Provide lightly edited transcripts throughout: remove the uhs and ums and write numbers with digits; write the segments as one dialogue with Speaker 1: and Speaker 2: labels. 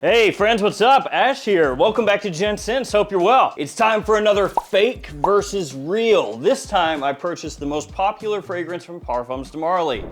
Speaker 1: Hey friends, what's up? Ash here. Welcome back to Gents. Hope you're well. It's time for another fake versus real. This time I purchased the most popular fragrance from Parfums de Marly,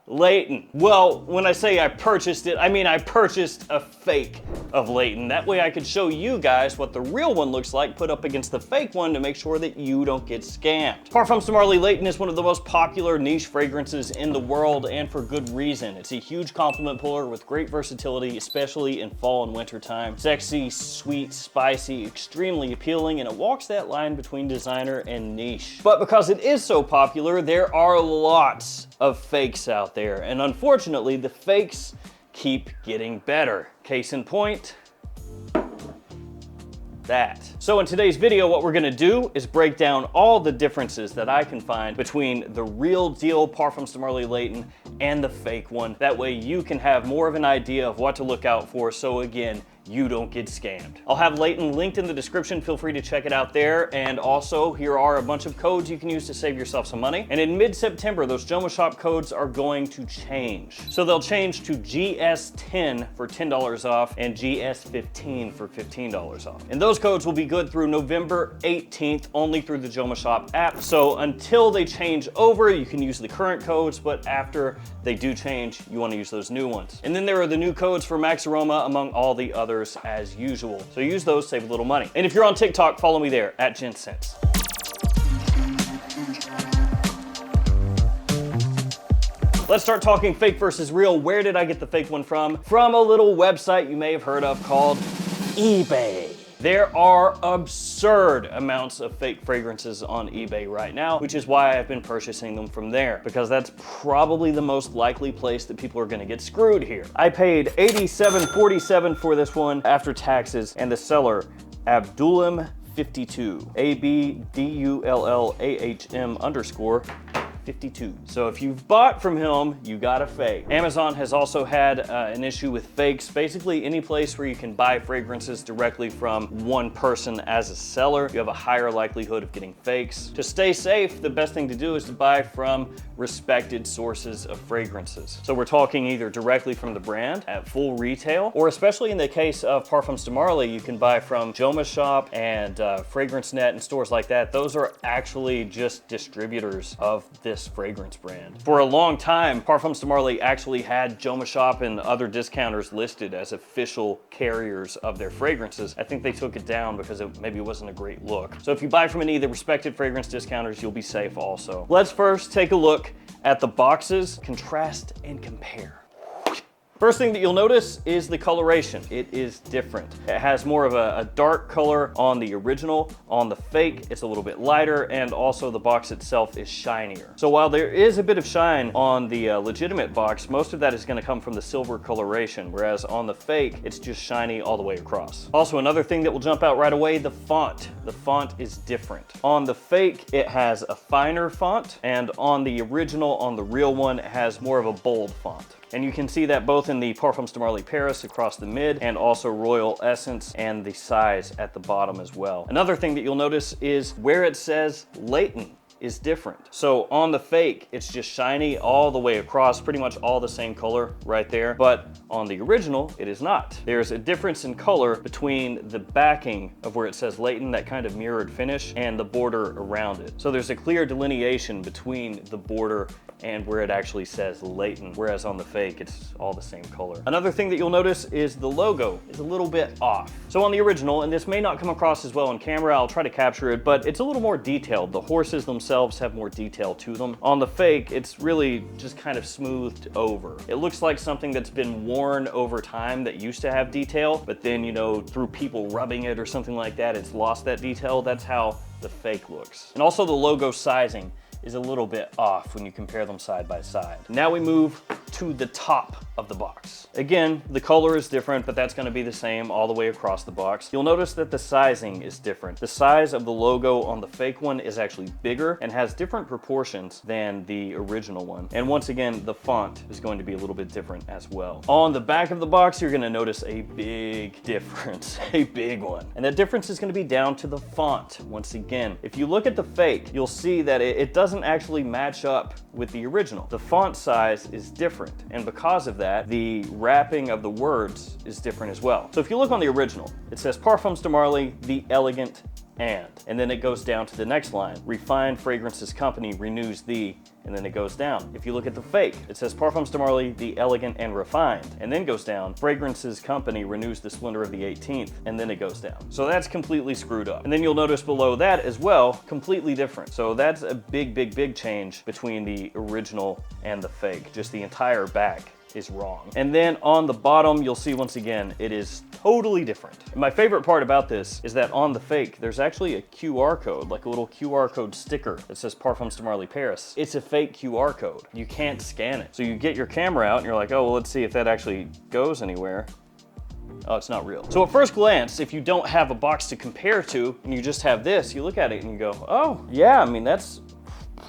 Speaker 1: Layton. Well, when I say I purchased it, I mean I purchased a fake of Layton. That way I could show you guys what the real one looks like put up against the fake one to make sure that you don't get scammed. Parfums de Marly Layton is one of the most popular niche fragrances in the world, and for good reason. It's a huge compliment puller with great versatility, especially in fall and winter time. Sexy, sweet, spicy, extremely appealing, and it walks that line between designer and niche. But because it is so popular, there are lots of fakes out there, and unfortunately the fakes keep getting better. Case in point, that. So in today's video, what we're gonna do is break down all the differences that I can find between the real deal Parfums de Marly Layton and the fake one. That way you can have more of an idea of what to look out for, so again, you don't get scammed. I'll have Layton linked in the description. Feel free to check it out there. And also, here are a bunch of codes you can use to save yourself some money. And in mid-September, those JOMASHOP codes are going to change. So they'll change to GS10 for $10 off and GS15 for $15 off. And those codes will be good through November 18th, only through the JOMASHOP app. So until they change over, you can use the current codes, but after they do change, you want to use those new ones. And then there are the new codes for Max Aroma, among all the others as usual. So use those, save a little money. And if you're on TikTok, follow me there at Gents. Let's start talking fake versus real. Where did I get the fake one from? From a little website you may have heard of called eBay. There are absurd amounts of fake fragrances on eBay right now, which is why I've been purchasing them from there, because that's probably the most likely place that people are gonna get screwed here. I paid $87.47 for this one after taxes, and the seller, Abdullam52, ABDULLAHM_52. So if you've bought from him, you got a fake. Amazon has also had an issue with fakes. Basically, any place where you can buy fragrances directly from one person as a seller, you have a higher likelihood of getting fakes. To stay safe, the best thing to do is to buy from respected sources of fragrances. So we're talking either directly from the brand at full retail, or especially in the case of Parfums de Marly, you can buy from JOMASHOP and Fragrance Net and stores like that. Those are actually just distributors of this fragrance brand. For a long time, Parfums de Marly actually had JOMASHOP and other discounters listed as official carriers of their fragrances. I think they took it down because maybe it wasn't a great look. So if you buy from any of the respected fragrance discounters, you'll be safe also. Let's first take a look at the boxes, contrast and compare. First thing that you'll notice is the coloration. It is different. It has more of a dark color on the original. On the fake, it's a little bit lighter, and also the box itself is shinier. So while there is a bit of shine on the legitimate box, most of that is gonna come from the silver coloration, whereas on the fake, it's just shiny all the way across. Also, another thing that will jump out right away, the font. The font is different. On the fake, it has a finer font, and on the original, on the real one, it has more of a bold font. And you can see that both in the Parfums de Marly Paris across the mid, and also Royal Essence and the size at the bottom as well. Another thing that you'll notice is where it says Layton is different. So on the fake, it's just shiny all the way across, pretty much all the same color right there. But on the original, it is not. There's a difference in color between the backing of where it says Layton, that kind of mirrored finish, and the border around it. So there's a clear delineation between the border and where it actually says Layton, whereas on the fake, it's all the same color. Another thing that you'll notice is the logo is a little bit off. So on the original, and this may not come across as well on camera, I'll try to capture it, but it's a little more detailed. The horses themselves have more detail to them. On the fake, it's really just kind of smoothed over. It looks like something that's been worn over time that used to have detail, but then, you know, through people rubbing it or something like that, it's lost that detail. That's how the fake looks. And also the logo sizing is a little bit off when you compare them side by side. Now we move to the top of the box. Again, the color is different, but that's gonna be the same all the way across the box. You'll notice that the sizing is different. The size of the logo on the fake one is actually bigger and has different proportions than the original one. And once again, the font is going to be a little bit different as well. On the back of the box, you're gonna notice a big difference, a big one. And that difference is gonna be down to the font. Once again, if you look at the fake, you'll see that it does doesn't actually match up with the original. The font size is different, and because of that, the wrapping of the words is different as well. So if you look on the original, it says Parfums de Marly, the elegant and then it goes down to the next line. Refined Fragrances Company renews the, and then it goes down. If you look at the fake, it says Parfums de Marly, the elegant and refined, and then goes down. Fragrances Company renews the splendor of the 18th, and then it goes down. So that's completely screwed up. And then you'll notice below that as well, completely different. So that's a big change between the original and the fake. Just the entire back is wrong. And then on the bottom, you'll see once again, it is totally different. And my favorite part about this is that on the fake, there's actually a QR code, like a little QR code sticker that says Parfums de Marly Paris. It's a fake QR code. You can't scan it. So you get your camera out and you're like, oh, well, let's see if that actually goes anywhere. Oh, it's not real. So at first glance, if you don't have a box to compare to and you just have this, you look at it and you go, oh, yeah, I mean, that's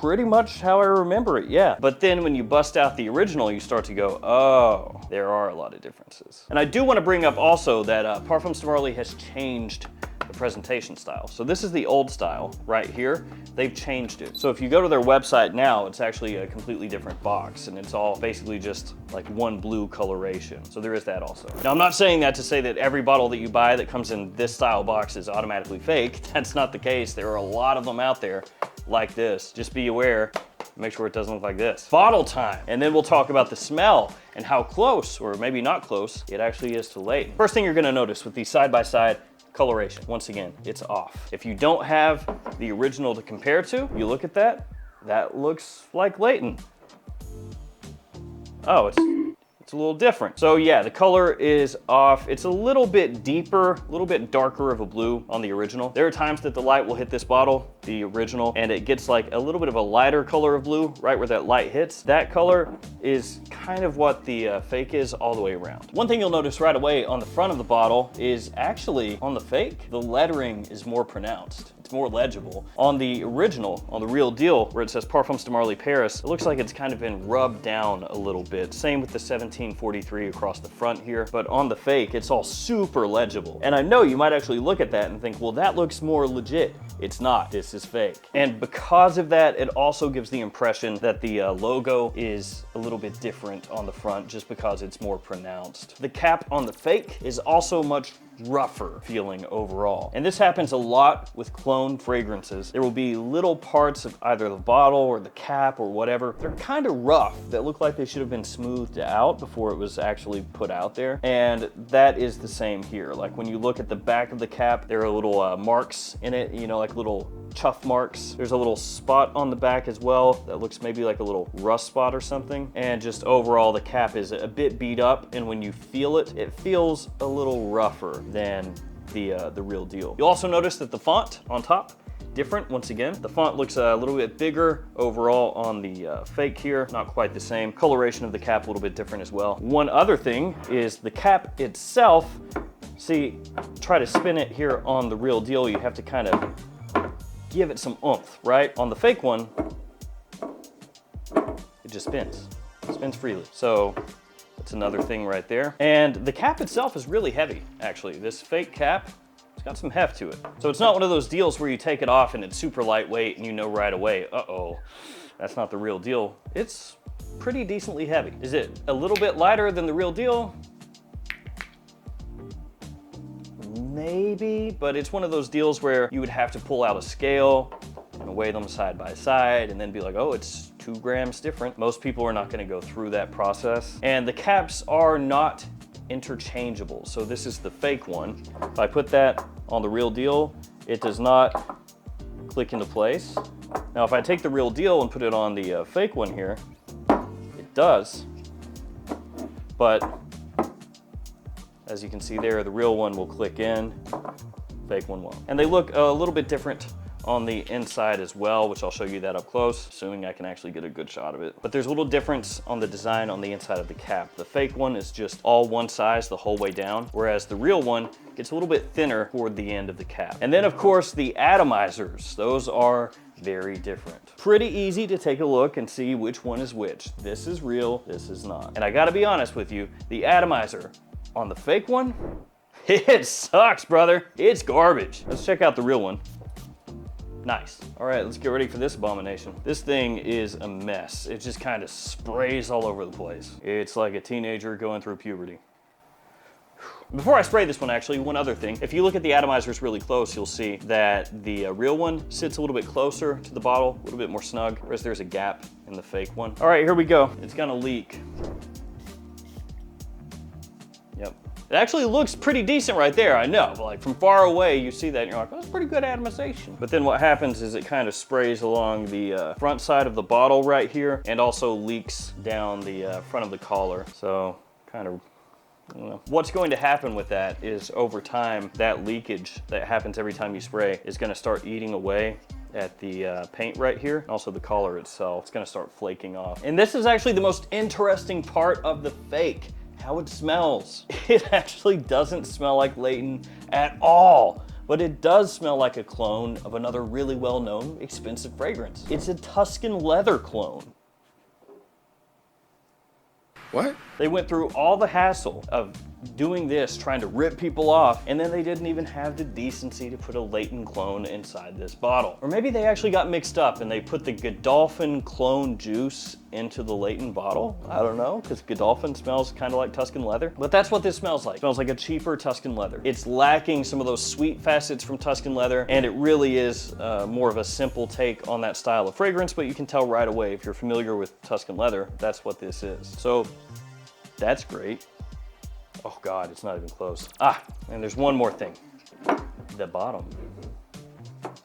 Speaker 1: pretty much how I remember it, yeah. But then when you bust out the original, you start to go, oh, there are a lot of differences. And I do want to bring up also that Parfums de Marly has changed the presentation style. So this is the old style right here. They've changed it. So if you go to their website now, it's actually a completely different box, and it's all basically just like one blue coloration. So there is that also. Now, I'm not saying that to say that every bottle that you buy that comes in this style box is automatically fake. That's not the case. There are a lot of them out there like this. Just be aware, make sure it doesn't look like this. Bottle time. And then we'll talk about the smell and how close, or maybe not close, it actually is to Layton. First thing you're gonna notice with these side-by-side, coloration. Once again, it's off. If you don't have the original to compare to, you look at that, that looks like Layton. Oh, it's a little different. So yeah, the color is off. It's a little bit deeper, a little bit darker of a blue on the original. There are times that the light will hit this bottle, the original, and it gets like a little bit of a lighter color of blue right where that light hits. That color is kind of what the fake is all the way around. One thing you'll notice right away on the front of the bottle is actually on the fake, the lettering is more pronounced. It's more legible. On the original, on the real deal, where it says Parfums de Marly Paris, it looks like it's kind of been rubbed down a little bit. Same with the 1743 across the front here, but on the fake, it's all super legible. And I know you might actually look at that and think, well, that looks more legit. It's not, this is fake. And because of that, it also gives the impression that the logo is a little bit different on the front just because it's more pronounced. The cap on the fake is also much rougher feeling overall. And this happens a lot with cologne fragrances. There will be little parts of either the bottle or the cap or whatever. They're kind of rough that look like they should have been smoothed out before it was actually put out there. And that is the same here. Like when you look at the back of the cap, there are little marks in it, you know, like little chuff marks. There's a little spot on the back as well that looks maybe like a little rust spot or something. And just overall, the cap is a bit beat up, and when you feel it, it feels a little rougher than the real deal. You'll also notice that the font on top, different once again. The font looks a little bit bigger overall on the fake here, not quite the same. Coloration of the cap a little bit different as well. One other thing is the cap itself. See, try to spin it here on the real deal, you have to kind of give it some oomph, right? On the fake one, it just spins freely. So that's another thing right there. And the cap itself is really heavy, actually. This fake cap, it's got some heft to it. So it's not one of those deals where you take it off and it's super lightweight and you know right away, uh-oh, that's not the real deal. It's pretty decently heavy. Is it a little bit lighter than the real deal? Maybe, but it's one of those deals where you would have to pull out a scale and weigh them side by side and then be like, oh, it's 2 grams different. Most people are not gonna go through that process. And the caps are not interchangeable. So this is the fake one. If I put that on the real deal, it does not click into place. Now, if I take the real deal and put it on the fake one here, it does, but as you can see there, the real one will click in, fake one won't. And they look a little bit different on the inside as well, which I'll show you that up close, assuming I can actually get a good shot of it. But there's a little difference on the design on the inside of the cap. The fake one is just all one size the whole way down, whereas the real one gets a little bit thinner toward the end of the cap. And then of course the atomizers, those are very different. Pretty easy to take a look and see which one is which. This is real, this is not. And I gotta be honest with you, the atomizer on the fake one, it sucks, brother. It's garbage. Let's check out the real one. Nice. All right, let's get ready for this abomination. This thing is a mess. It just kind of sprays all over the place. It's like a teenager going through puberty. Before I spray this one, actually, one other thing. If you look at the atomizers really close, you'll see that the real one sits a little bit closer to the bottle, a little bit more snug, whereas there's a gap in the fake one. All right, here we go. It's gonna leak. Yep. It actually looks pretty decent right there, I know, but like from far away, you see that and you're like, oh, that's pretty good atomization. But then what happens is it kind of sprays along the front side of the bottle right here and also leaks down the front of the collar. So kind of, I don't know. What's going to happen with that is over time, that leakage that happens every time you spray is gonna start eating away at the paint right here, and also the collar itself. It's gonna start flaking off. And this is actually the most interesting part of the fake. How it smells. It actually doesn't smell like Layton at all, but it does smell like a clone of another really well-known expensive fragrance. It's a Tuscan leather clone.
Speaker 2: What?
Speaker 1: They went through all the hassle of doing this, trying to rip people off, and then they didn't even have the decency to put a Layton clone inside this bottle. Or maybe they actually got mixed up and they put the Godolphin clone juice into the Layton bottle. I don't know, because Godolphin smells kind of like Tuscan leather. But that's what this smells like. It smells like a cheaper Tuscan leather. It's lacking some of those sweet facets from Tuscan leather, and it really is more of a simple take on that style of fragrance, but you can tell right away if you're familiar with Tuscan leather, that's what this is. So that's great. Oh God, it's not even close. Ah, and there's one more thing. The bottom.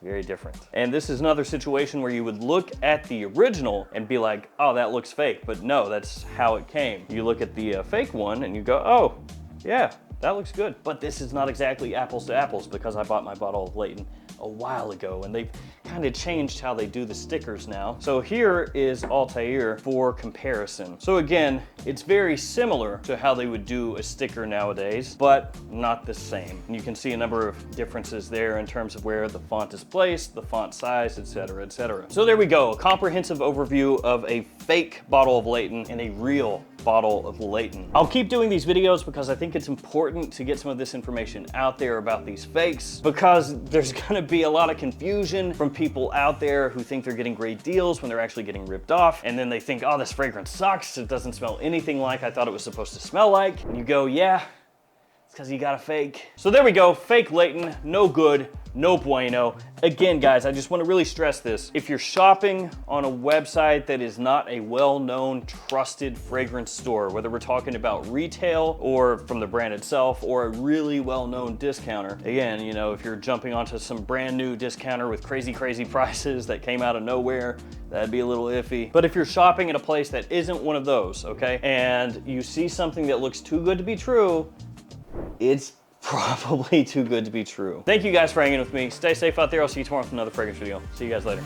Speaker 1: Very different. And this is another situation where you would look at the original and be like, oh, that looks fake. But no, that's how it came. You look at the fake one and you go, oh, yeah, that looks good. But this is not exactly apples to apples because I bought my bottle of Layton a while ago and they've kind of changed how they do the stickers now. So here is Altair for comparison. So again, it's very similar to how they would do a sticker nowadays, but not the same. And you can see a number of differences there in terms of where the font is placed, the font size, etc., etc. So there we go, a comprehensive overview of a fake bottle of Layton and a real bottle of Layton. I'll keep doing these videos because I think it's important to get some of this information out there about these fakes, because there's gonna be a lot of confusion from people out there who think they're getting great deals when they're actually getting ripped off, and then they think, oh, this fragrance sucks, it doesn't smell anything like I thought it was supposed to smell like, and you go, yeah, it's because you got a fake. So there we go, fake Layton, no good, no bueno. Again, guys, I just want to really stress this. If you're shopping on a website that is not a well-known, trusted fragrance store, whether we're talking about retail or from the brand itself or a really well-known discounter, again, you know, if you're jumping onto some brand new discounter with crazy prices that came out of nowhere, that'd be a little iffy. But if you're shopping at a place that isn't one of those, okay, and you see something that looks too good to be true, it's probably too good to be true. Thank you guys for hanging with me. Stay safe out there. I'll see you tomorrow with another fragrance video. See you guys later.